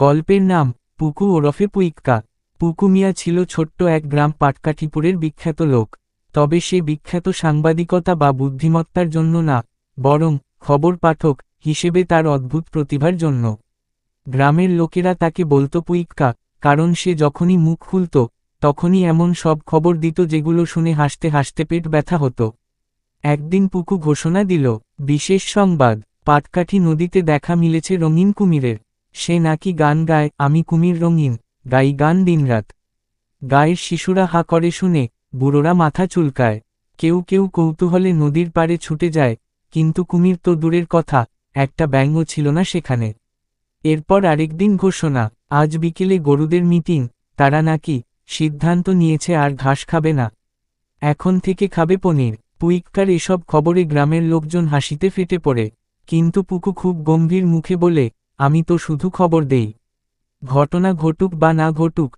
গল্পের নাম পুকু ওরফে পুইক্কা। পুকু মিয়া ছিল ছোট্ট এক গ্রাম পাটকাঠিপুরের বিখ্যাত লোক। তবে সে বিখ্যাত সাংবাদিকতা বা বুদ্ধিমত্তার জন্য না, বরং খবর পাঠক হিসেবে তার অদ্ভুত প্রতিভার জন্য। গ্রামের লোকেরা তাকে বলতো পুইক্কা, কারণ সে যখনই মুখ খুলত তখনই এমন সব খবর দিত যেগুলো শুনে হাসতে হাসতে পেট ব্যথা হতো। একদিন পুকু ঘোষণা দিল, বিশেষ সংবাদ, পাটকাঠি নদীতে দেখা মিলেছে রঙিন কুমিরের। সে নাকি গান গায়, আমি কুমির রঙিন, গাই গান দিনরাত। গায়ের শিশুরা হা করে শুনে, বুড়োরা মাথা চুলকায়। কেউ কেউ কৌতূহলে নদীর পাড়ে ছুটে যায়, কিন্তু কুমির তো দূরের কথা, একটা ব্যাঙও ছিল না সেখানে। এরপর আরেকদিন ঘোষণা, আজ বিকেলে গরুদের মিটিং, তারা নাকি সিদ্ধান্ত নিয়েছে আর ঘাস খাবে না, এখন থেকে খাবে পনির। পুইক্কার এসব খবরে গ্রামের লোকজন হাসিতে ফেটে পড়ে, কিন্তু পুকু খুব গম্ভীর মুখে বলে, আমি তো শুধু খবর দেই। ঘটনা ঘটুক বা না ঘটুক,